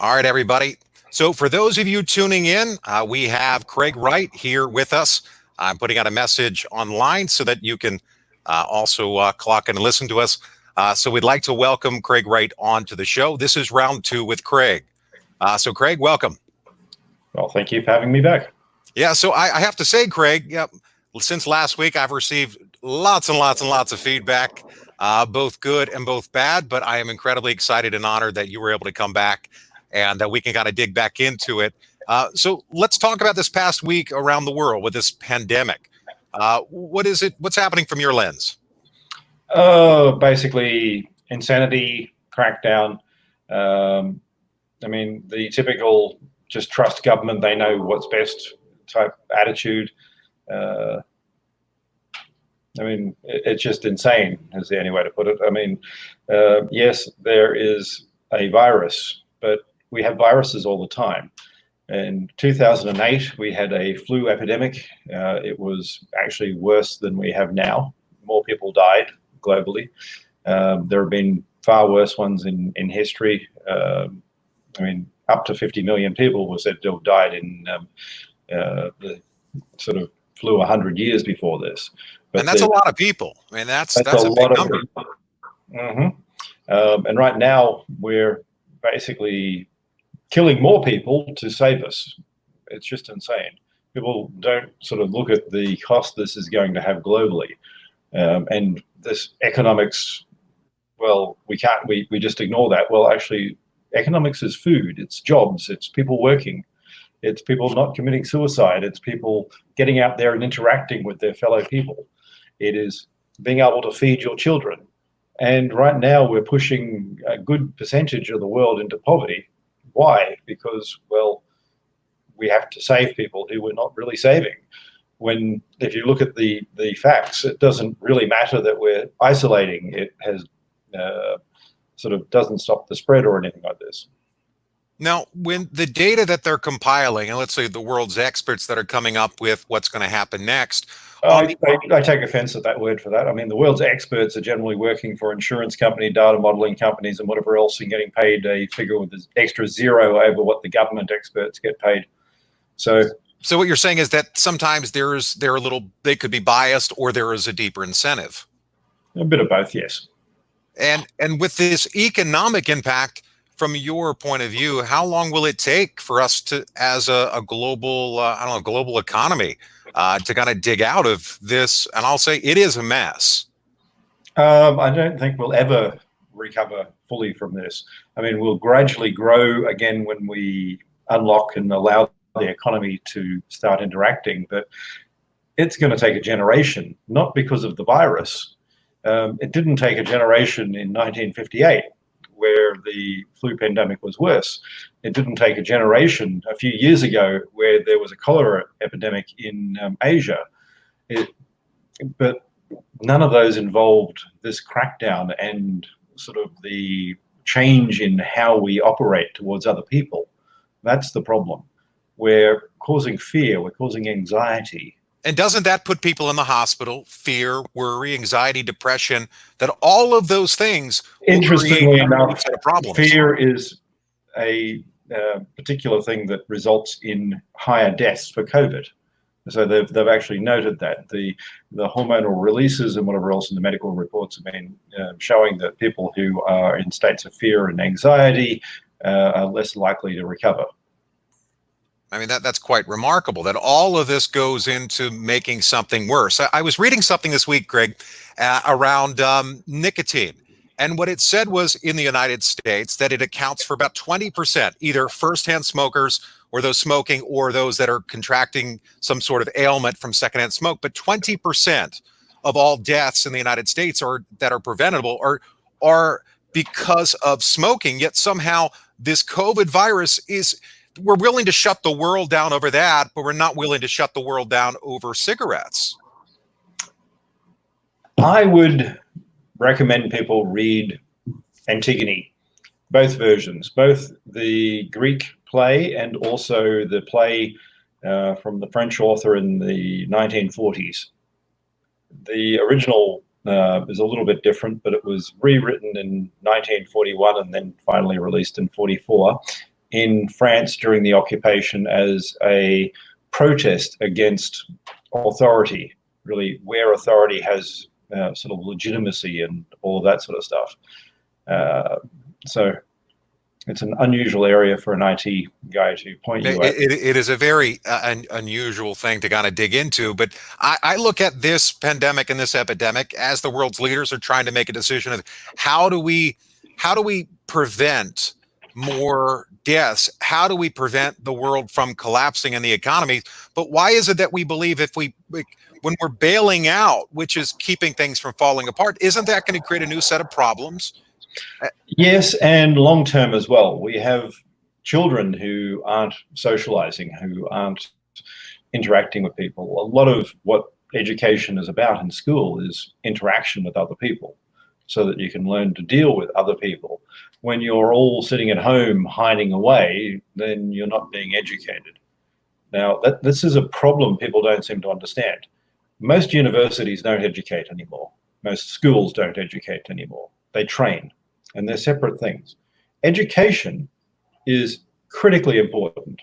All right, everybody. So for those of you tuning in, we have Craig Wright here with us. I'm putting out a message online so that you can also clock in and listen to us. So we'd like to welcome Craig Wright onto the show. This is round two with Craig. So Craig, welcome. Well, thank you for having me back. Yeah, so I have to say, Craig, since last week, I've received lots and lots and lots of feedback, both good and both bad, but I am incredibly excited and honored that you were able to come back and that we can kind of dig back into it. So let's talk about this past week around the world with this pandemic. What is it? What's happening from your lens? Basically, insanity, crackdown. I mean, the typical just trust government, they know what's best type attitude. I mean, it's just insane is the only way to put it. I mean, yes, there is a virus, but we have viruses all the time. In 2008, we had a flu epidemic. It was actually worse than we have now. More people died globally. There have been far worse ones in history. I mean, up to 50 million people were said to have died in the sort of flu 100 years before this. But and that's a lot of people. I mean, that's a big number. Mm-hmm. And right now, we're basically killing more people to save us. It's just insane. People don't sort of look at the cost this is going to have globally. And this economics, well, we just ignore that. Well, actually, economics is food, it's jobs, it's people working, it's people not committing suicide, it's people getting out there and interacting with their fellow people. It is being able to feed your children. And right now we're pushing a good percentage of the world into poverty. Why? Because, well, we have to save people who we're not really saving. When, if you look at the facts, it doesn't really matter that we're isolating. It has sort of doesn't stop the spread or anything like this. Now, when the data that they're compiling, and let's say the world's experts that are coming up with what's going to happen next. I take offense at that word for that. I mean, the world's experts are generally working for insurance company, data modeling companies, and whatever else, and getting paid a figure with an extra zero over what the government experts get paid. So what you're saying is that sometimes they could be biased, or there is a deeper incentive. A bit of both, yes. And with this economic impact, from your point of view, how long will it take for us to, as a global, global economy, to kind of dig out of this? And I'll say it is a mess. I don't think we'll ever recover fully from this. I mean, we'll gradually grow again when we unlock and allow the economy to start interacting, but it's going to take a generation, not because of the virus. It didn't take a generation in 1958, where the flu pandemic was worse. It didn't take a generation a few years ago where there was a cholera epidemic in Asia. But none of those involved this crackdown and sort of the change in how we operate towards other people. That's the problem. We're causing fear, we're causing anxiety. And doesn't that put people in the hospital? Fear, worry, anxiety, depression, that all of those things interestingly enough, problems. Fear is a particular thing that results in higher deaths for COVID. So they've actually noted that the hormonal releases and whatever else in the medical reports have been showing that people who are in states of fear and anxiety are less likely to recover. I mean, that's quite remarkable that all of this goes into making something worse. I was reading something this week, Greg, around nicotine. And what it said was in the United States that it accounts for about 20%, either firsthand smokers or those smoking or those that are contracting some sort of ailment from secondhand smoke. But 20% of all deaths in the United States that are preventable are because of smoking. Yet somehow this COVID virus we're willing to shut the world down over that, but we're not willing to shut the world down over cigarettes. I would recommend people read Antigone, both versions, both the Greek play and also the play from the French author in the 1940s. The original is a little bit different, but it was rewritten in 1941 and then finally released in 44. in France during the occupation as a protest against authority, really where authority has sort of legitimacy and all of that sort of stuff. So it's an unusual area for an IT guy to point you at. It is a very unusual thing to kind of dig into, but I look at this pandemic and this epidemic as the world's leaders are trying to make a decision of how do we prevent more deaths? How do we prevent the world from collapsing in the economy? But why is it that we believe if when we're bailing out, which is keeping things from falling apart, isn't that going to create a new set of problems? Yes, and long term as well. We have children who aren't socializing, who aren't interacting with people. A lot of what education is about in school is interaction with other people so that you can learn to deal with other people. When you're all sitting at home hiding away, then you're not being educated. Now, this is a problem people don't seem to understand. Most universities don't educate anymore. Most schools don't educate anymore. They train. And they're separate things. Education is critically important,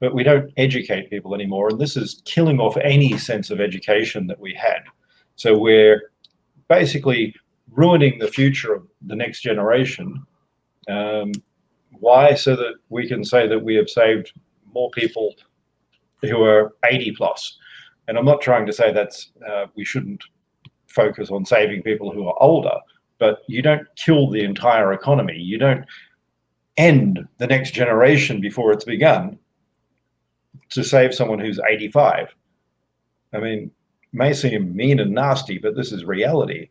but we don't educate people anymore. And this is killing off any sense of education that we had. So we're basically ruining the future of the next generation. Why? So that we can say that we have saved more people who are 80 plus. And I'm not trying to say that's we shouldn't focus on saving people who are older, but you don't kill the entire economy. You don't end the next generation before it's begun to save someone who's 85. I mean, may seem mean and nasty, but this is reality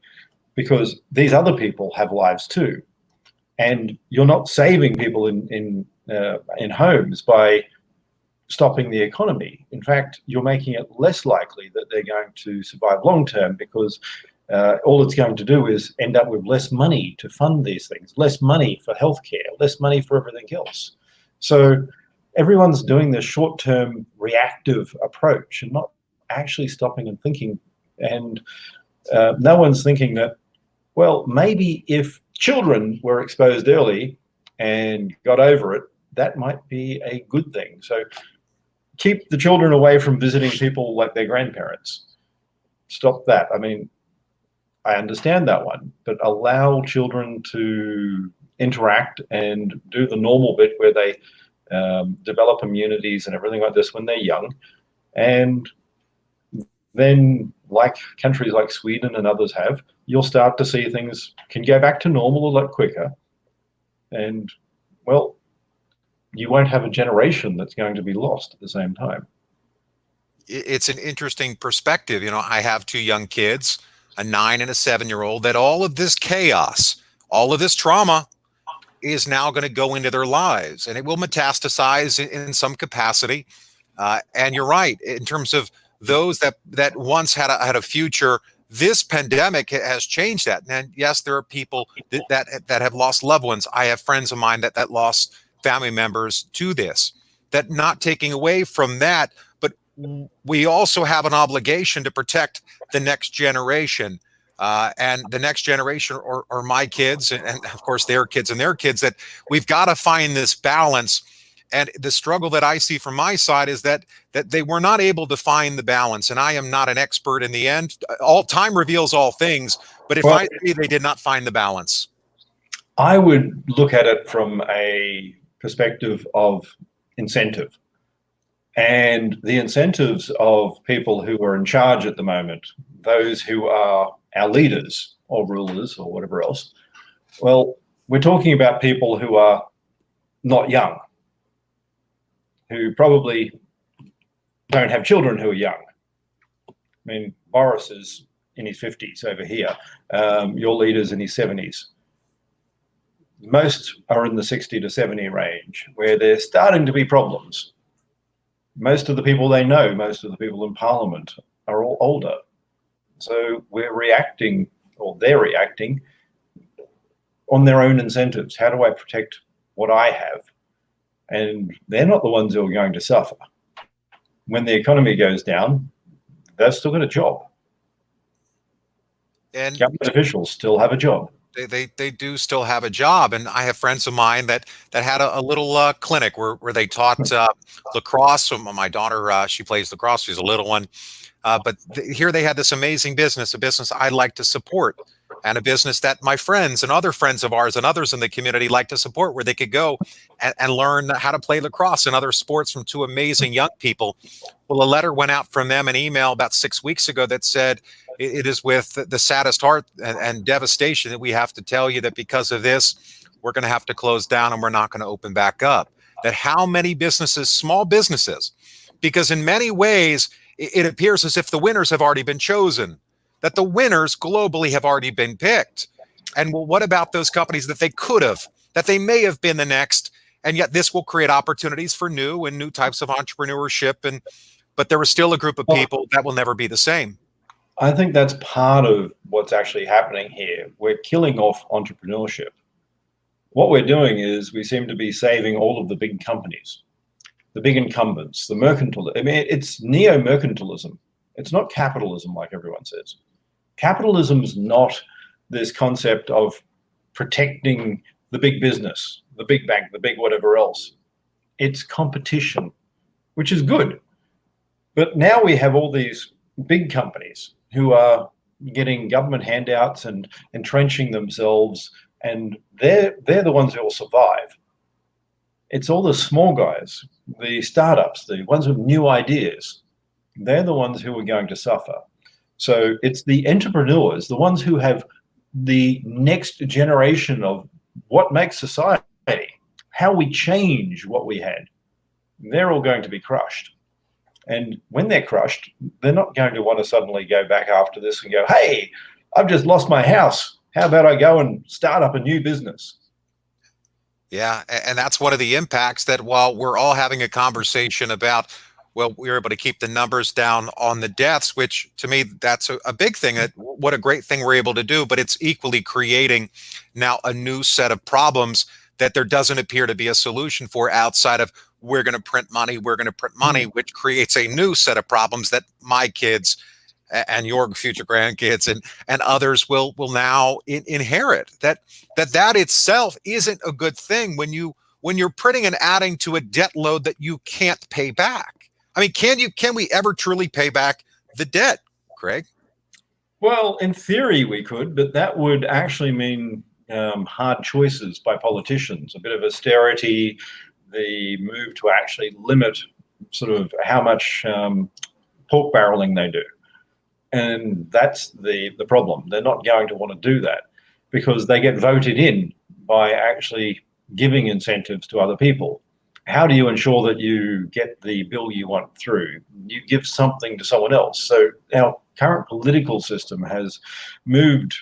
because these other people have lives too. And you're not saving people in homes by stopping the economy. In fact, you're making it less likely that they're going to survive long term because all it's going to do is end up with less money to fund these things, less money for healthcare, less money for everything else. So everyone's doing this short-term reactive approach and not actually stopping and thinking. And no one's thinking that, well, maybe if children were exposed early and got over it, that might be a good thing. So keep the children away from visiting people like their grandparents. Stop that. I mean, I understand that one, but allow children to interact and do the normal bit where they develop immunities and everything like this when they're young. And then, like countries like Sweden and others have, you'll start to see things can go back to normal a lot quicker. And, well, you won't have a generation that's going to be lost at the same time. It's an interesting perspective. You know, I have two young kids, a 9 and a 7-year-old, that all of this chaos, all of this trauma is now going to go into their lives and it will metastasize in some capacity. And you're right, in terms of those that once had a future, this pandemic has changed that. And yes, there are people that have lost loved ones. I have friends of mine that lost family members to this, that not taking away from that, but we also have an obligation to protect the next generation. And the next generation are my kids and of course their kids and their kids, that we've got to find this balance. And the struggle that I see from my side is that they were not able to find the balance. And I am not an expert in the end. All time reveals all things. But if I see they did not find the balance, I would look at it from a perspective of incentive. And the incentives of people who are in charge at the moment, those who are our leaders or rulers or whatever else, well, we're talking about people who are not young, who probably don't have children who are young. I mean, Boris is in his 50s over here. Your leader's in his 70s. Most are in the 60 to 70 range, where there's starting to be problems. Most of the people they know, most of the people in Parliament are all older. So we're reacting, or they're reacting, on their own incentives. How do I protect what I have? And they're not the ones who are going to suffer. When the economy goes down, they've still got a job. And government officials still have a job. They do still have a job, and I have friends of mine that had a little clinic where they taught lacrosse. So my daughter, she plays lacrosse. She's a little one, but here they had this amazing business, a business I like to support, and a business that my friends and other friends of ours and others in the community like to support, where they could go and learn how to play lacrosse and other sports from two amazing young people. Well, a letter went out from them, an email about 6 weeks ago that said, it is with the saddest heart and devastation that we have to tell you that because of this, we're going to have to close down and we're not going to open back up. That how many businesses, small businesses, because in many ways, it appears as if the winners have already been chosen, that the winners globally have already been picked. And well, what about those companies that they could have, that they may have been the next, and yet this will create opportunities for new types of entrepreneurship. But there is still a group of people that will never be the same. I think that's part of what's actually happening here. We're killing off entrepreneurship. What we're doing is we seem to be saving all of the big companies, the big incumbents, the mercantil. I mean, it's neo-mercantilism. It's not capitalism like everyone says. Capitalism is not this concept of protecting the big business, the big bank, the big whatever else. It's competition, which is good. But now we have all these big companies who are getting government handouts and entrenching themselves, and they're the ones who will survive. It's all the small guys, the startups, the ones with new ideas. They're the ones who are going to suffer. So it's the entrepreneurs, the ones who have the next generation of what makes society, how we change what we had. They're all going to be crushed. And when they're crushed, they're not going to want to suddenly go back after this and go, hey, I've just lost my house. How about I go and start up a new business? Yeah, and that's one of the impacts, that while we're all having a conversation about, well, we were able to keep the numbers down on the deaths, which to me, that's a big thing. That what a great thing we're able to do, but it's equally creating now a new set of problems that there doesn't appear to be a solution for outside of we're going to print money, which creates a new set of problems that my kids and your future grandkids and others will now inherit. That itself isn't a good thing when you're printing and adding to a debt load that you can't pay back. I mean, can we ever truly pay back the debt, Craig? Well, in theory we could, but that would actually mean hard choices by politicians, a bit of austerity, the move to actually limit sort of how much pork barreling they do. And that's the problem. They're not going to want to do that because they get voted in by actually giving incentives to other people. How do you ensure that you get the bill you want through? You give something to someone else. So our current political system has moved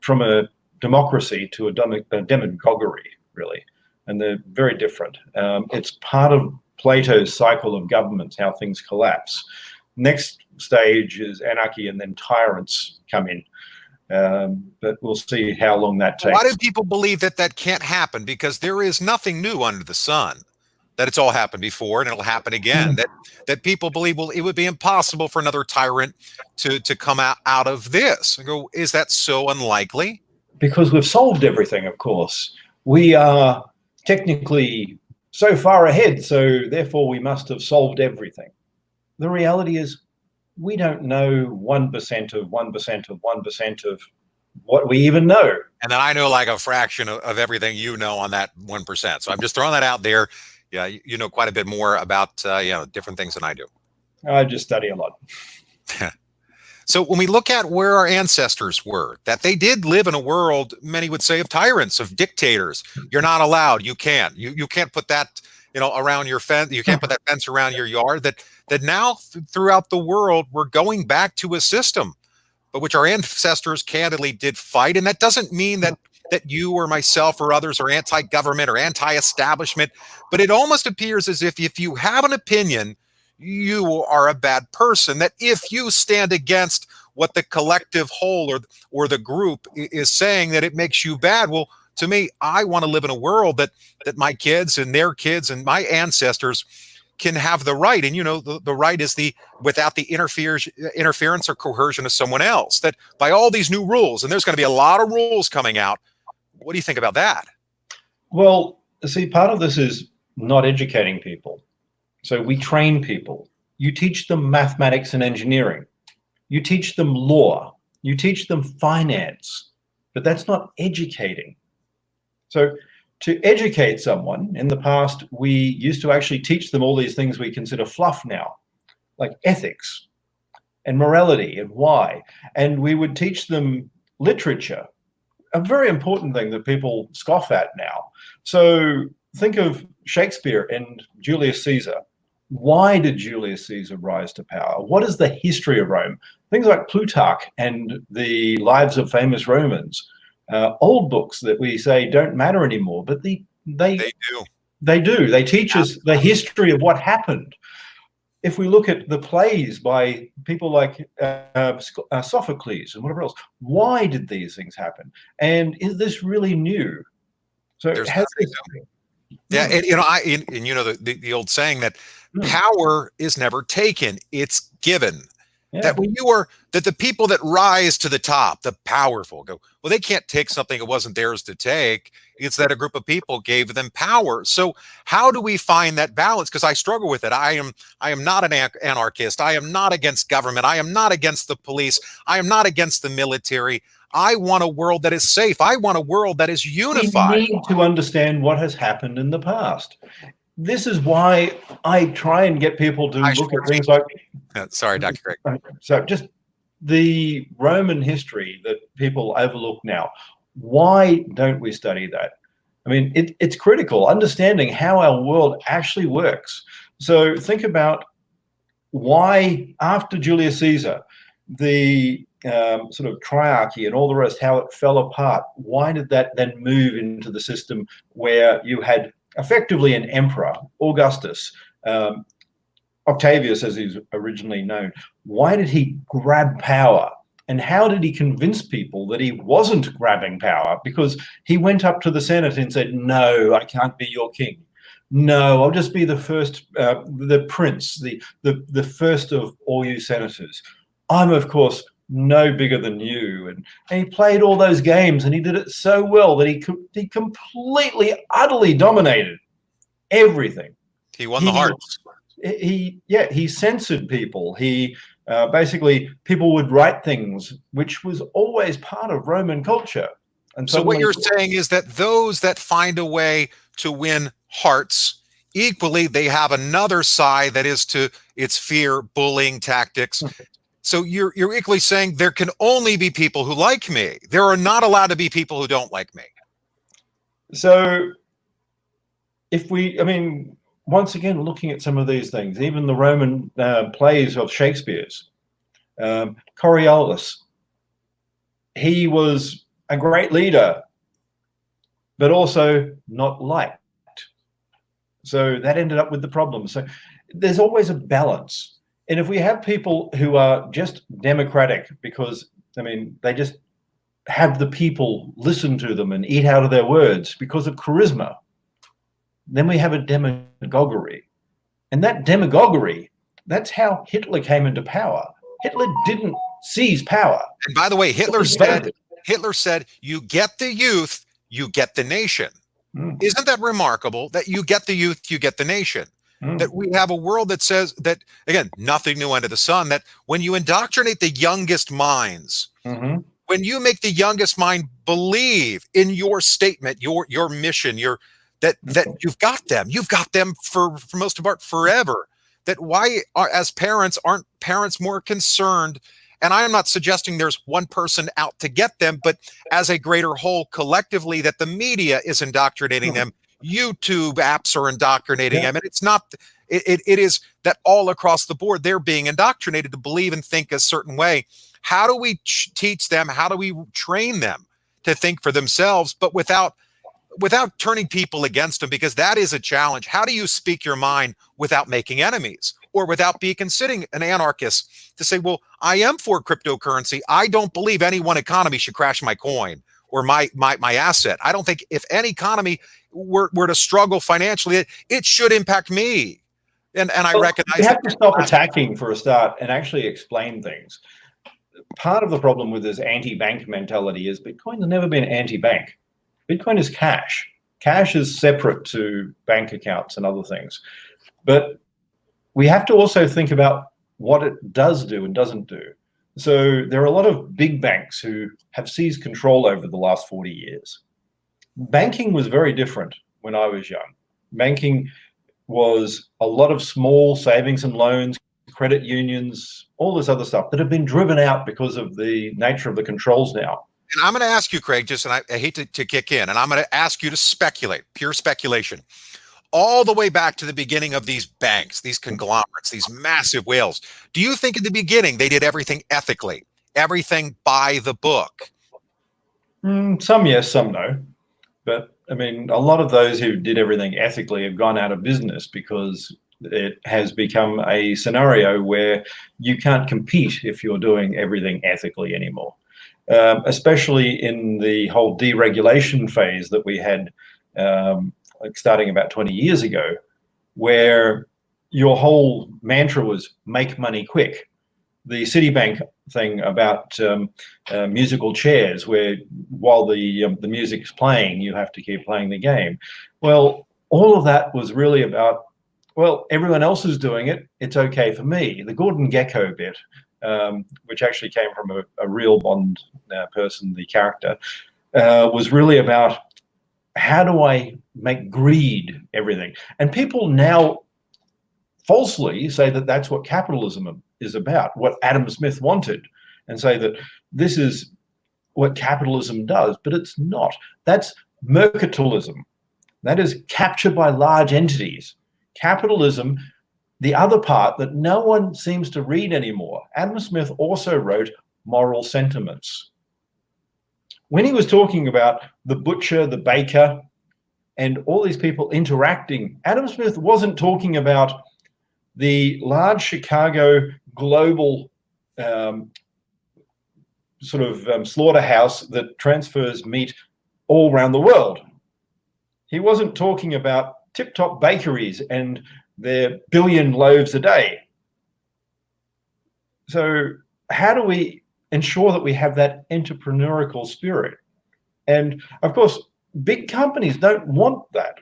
from a democracy to a demagoguery, really. And they're very different. It's part of Plato's cycle of governments, how things collapse. Next stage is anarchy, and then tyrants come in. But we'll see how long that takes. Why do people believe that can't happen? Because there is nothing new under the sun. That it's all happened before and it'll happen again. That people believe, well, it would be impossible for another tyrant to come out of this. I go, is that so unlikely? Because we've solved everything, of course. We are technically so far ahead, so therefore we must have solved everything. The reality is we don't know 1% of 1% of 1% of what we even know. And then I know like a fraction of everything you know on that 1%. So I'm just throwing that out there. Yeah, you know quite a bit more about different things than I do. I just study a lot. So when we look at where our ancestors were, that they did live in a world, many would say, of tyrants, of dictators. You're not allowed. You can't. You can't put that around your fence. You can't put that fence around your yard. That now throughout the world, we're going back to a system, but which our ancestors candidly did fight. And that doesn't mean that you or myself or others are anti-government or anti-establishment, but it almost appears as if you have an opinion, you are a bad person. That if you stand against what the collective whole or the group is saying, that it makes you bad. Well, to me, I want to live in a world that my kids and their kids and my ancestors can have the right. And, the right is without the interference or coercion of someone else. That by all these new rules, and there's going to be a lot of rules coming out, What do you think about that? Well, see, part of this is not educating people. So we train people. You teach them mathematics and engineering. You teach them law. You teach them finance. But that's not educating. So to educate someone, in the past, we used to actually teach them all these things we consider fluff now, like ethics and morality and why. And we would teach them literature, a very important thing that people scoff at now. So think of Shakespeare and Julius Caesar. Why did Julius Caesar rise to power? What is the history of Rome? Things like Plutarch and the lives of famous Romans, old books that we say don't matter anymore, but they do. They do. They teach us the history of what happened. If we look at the plays by people like Sophocles and whatever else, why did these things happen? And is this really new? So There's has this, yeah, and you know the old saying that power is never taken; it's given. yeah. That when that the people that rise to the top, the powerful, go, well, they can't take something it wasn't theirs to take. It's that a group of people gave them power. So how do we find that balance? Because I struggle with it. I am not an anarchist. I am not against government. I am not against the police. I am not against the military. I want a world that is safe. I want a world that is unified. We need to understand what has happened in the past. This is why I try and get people to look at things like... Sorry, Dr. Craig. So just the Roman history that people overlook now. Why don't we study that? I mean, it's critical, understanding how our world actually works. So think about why, after Julius Caesar, the sort of triarchy and all the rest, how it fell apart. Why did that then move into the system where you had effectively an emperor, Augustus, Octavius, as he's originally known? Why did he grab power? And how did he convince people that he wasn't grabbing power? Because he went up to the Senate and said, no, I can't be your king. No, I'll just be the first, the prince, the first of all you senators. I'm, of course, no bigger than you. And he played all those games, and he did it so well that he completely, utterly dominated everything. He won the hearts. He censored people. He basically, people would write things, which was always part of Roman culture. And so what you're saying is that those that find a way to win hearts, equally, they have another side that is it's fear, bullying tactics. So you're equally saying there can only be people who like me. There are not allowed to be people who don't like me. So once again, looking at some of these things, even the Roman plays of Shakespeare's, Coriolanus, he was a great leader, but also not liked. So that ended up with the problem. So there's always a balance. And if we have people who are just democratic because, they just have the people listen to them and eat out of their words because of charisma, then we have a demagoguery. And that demagoguery, that's how Hitler came into power. Hitler didn't seize power. And by the way, Hitler said, you get the youth, you get the nation. Isn't that remarkable that you get the youth, you get the nation? That we have a world that says that, again, nothing new under the sun, that when you indoctrinate the youngest minds, when you make the youngest mind believe in your statement, your mission, that you've got them for most of forever. That why as parents aren't parents more concerned? And I am not suggesting there's one person out to get them, but as a greater whole collectively, that the media is indoctrinating them. YouTube apps are indoctrinating them. And it's not, it is that all across the board, they're being indoctrinated to believe and think a certain way. How do we teach them? How do we train them to think for themselves, but without turning people against them? Because that is a challenge. How do you speak your mind without making enemies, or without being considered an anarchist to say, well, I am for cryptocurrency. I don't believe any one economy should crash my coin or my asset. I don't think if any economy were to struggle financially, it should impact me. And I recognize you have to stop attacking for a start and actually explain things. Part of the problem with this anti-bank mentality is Bitcoin's never been anti-bank. Bitcoin is cash. Cash is separate to bank accounts and other things. But we have to also think about what it does do and doesn't do. So there are a lot of big banks who have seized control over the last 40 years. Banking was very different when I was young. Banking was a lot of small savings and loans, credit unions, all this other stuff that have been driven out because of the nature of the controls now. And I'm going to ask you, Craig, just, and I hate to kick in, and I'm going to ask you to speculate, pure speculation, all the way back to the beginning of these banks, these conglomerates, these massive whales. Do you think in the beginning they did everything ethically, everything by the book? Some yes, some no. But I mean, a lot of those who did everything ethically have gone out of business because it has become a scenario where you can't compete if you're doing everything ethically anymore. Especially in the whole deregulation phase that we had like starting about 20 years ago, where your whole mantra was make money quick. The Citibank thing about musical chairs, where while the music is playing, you have to keep playing the game. Well, all of that was really about, well, everyone else is doing it, it's okay for me. The Gordon Gekko bit, which actually came from a real Bond person, the character, was really about how do I make greed everything? And people now falsely say that that's what capitalism is about, what Adam Smith wanted, and say that this is what capitalism does, but it's not. That's mercantilism. That is capture by large entities. Capitalism, the other part that no one seems to read anymore. Adam Smith also wrote Moral Sentiments. When he was talking about the butcher, the baker, and all these people interacting, Adam Smith wasn't talking about the large Chicago global slaughterhouse that transfers meat all around the world. He wasn't talking about tip-top bakeries and their billion loaves a day. So how do we ensure that we have that entrepreneurial spirit? And of course, big companies don't want that.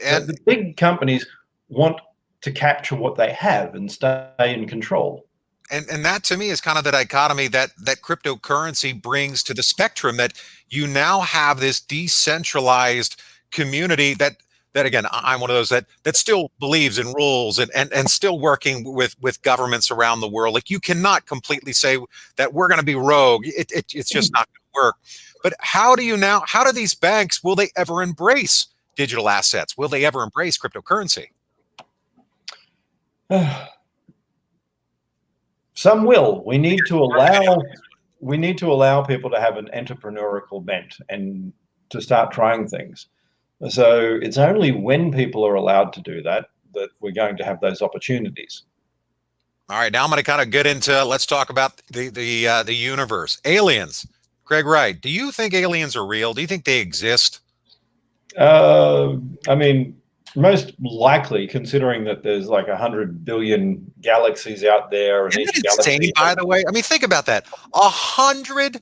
And the big companies want to capture what they have and stay in control. And that to me is kind of the dichotomy that cryptocurrency brings to the spectrum, that you now have this decentralized community that again, I'm one of those that still believes in rules and still working with governments around the world. Like, you cannot completely say that we're going to be rogue. It's just not going to work. But how do these banks, will they ever embrace digital assets? Will they ever embrace cryptocurrency? Some will. We need to allow people to have an entrepreneurial bent and to start trying things. So it's only when people are allowed to do that that we're going to have those opportunities. All right, now I'm going to kind of get into, let's talk about the universe. Aliens. Craig Wright, do you think aliens are real? Do you think they exist? I mean, most likely, considering that there's like 100 billion galaxies out there. And isn't it insane, by the way? I mean, think about that. 100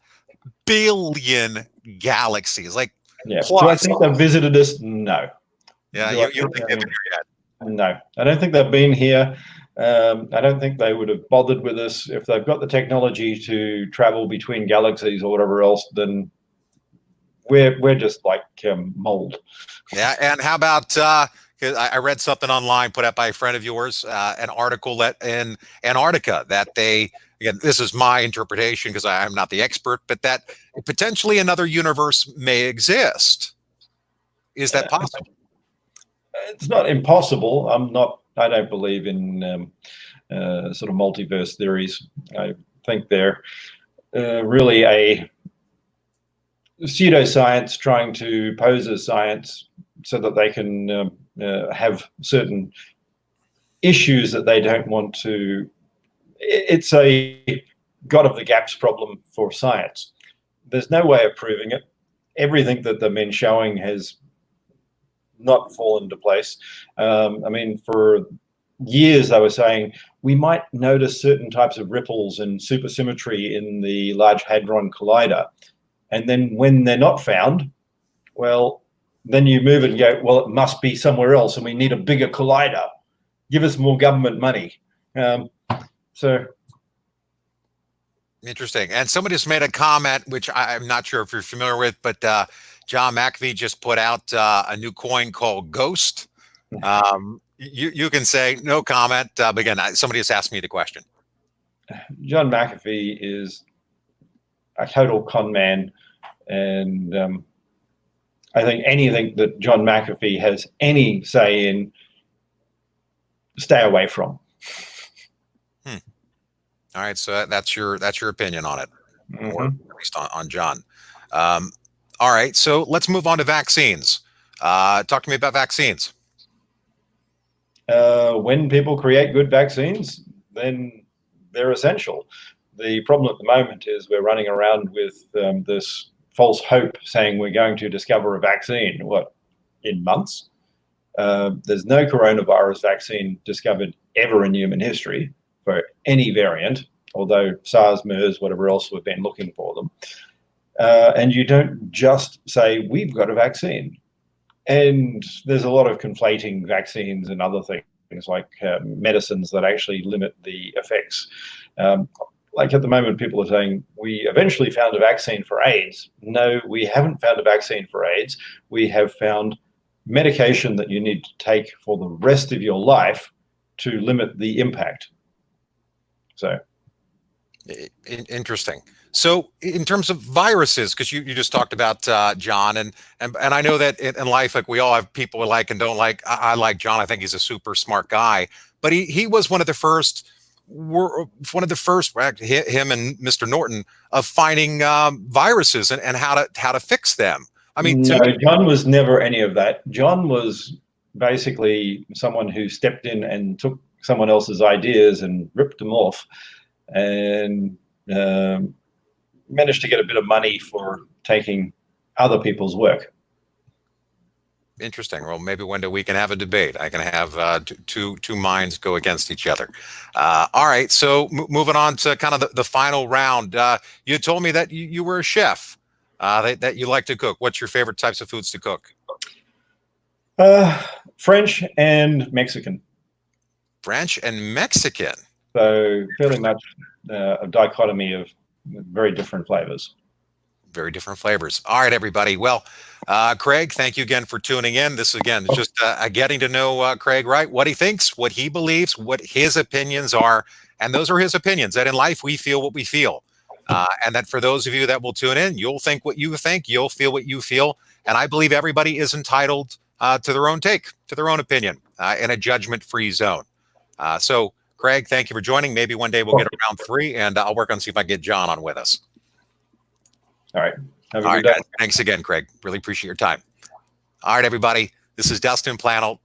billion galaxies. Like, yeah. Plus. Do I think they've visited us? No. Yeah, you don't think they've been here yet? No, I don't think they've been here. I don't think they would have bothered with us. If they've got the technology to travel between galaxies or whatever else, then we're just like mold. Yeah, and how about, because I read something online put out by a friend of yours, an article that in Antarctica that they, again, this is my interpretation because I'm not the expert, but that potentially another universe may exist. Is that possible? It's not impossible. I don't believe in sort of multiverse theories. I think they're really a pseudoscience trying to pose as science so that they can have certain issues that they don't want to. It's a God of the gaps problem for science. There's no way of proving it. Everything that they've been showing has not fallen into place. I mean, for years they were saying we might notice certain types of ripples and supersymmetry in the Large Hadron Collider. And then when they're not found, well, then you move it and go, well, it must be somewhere else, and we need a bigger collider. Give us more government money. So interesting. And somebody just made a comment, which I'm not sure if you're familiar with, but John McAfee just put out a new coin called Ghost. You can say no comment, but again, somebody just asked me the question. John McAfee is a total con man, and I think anything that John McAfee has any say in, stay away from. All right, so that's your opinion on it, or at least on John. All right, so let's move on to vaccines. Talk to me about vaccines. When people create good vaccines, then they're essential. The problem at the moment is we're running around with this false hope saying we're going to discover a vaccine, in months? There's no coronavirus vaccine discovered ever in human history for any variant, although SARS, MERS, whatever else, we've been looking for them. And you don't just say, we've got a vaccine. And there's a lot of conflating vaccines and other things like medicines that actually limit the effects. Like at the moment, people are saying, we eventually found a vaccine for AIDS. No, we haven't found a vaccine for AIDS. We have found medication that you need to take for the rest of your life to limit the impact. So interesting. So in terms of viruses, because you just talked about John, and I know that in life, like, we all have people we like and don't like. I like John. I think he's a super smart guy, but he was one of the first, him and Mr. Norton, of finding viruses and how to fix them. I mean, no, John was never any of that. John was basically someone who stepped in and took someone else's ideas and ripped them off, and managed to get a bit of money for taking other people's work. Interesting. Well, maybe one day we can have a debate. I can have two minds go against each other. All right. So moving on to kind of the final round. You told me that you were a chef, that you like to cook. What's your favorite types of foods to cook? French and Mexican. French and Mexican. So fairly much a dichotomy of very different flavors. Very different flavors. All right, everybody. Well, Craig, thank you again for tuning in. This, again, is just getting to know Craig Wright, what he thinks, what he believes, what his opinions are. And those are his opinions, that in life we feel what we feel. And that for those of you that will tune in, you'll think what you think, you'll feel what you feel. And I believe everybody is entitled to their own take, to their own opinion, in a judgment-free zone. So, Craig, thank you for joining. Maybe one day we'll get around 3, and I'll work on see if I can get John on with us. All right. All right, guys. Thanks again, Craig. Really appreciate your time. All right, everybody. This is Dustin Planolt.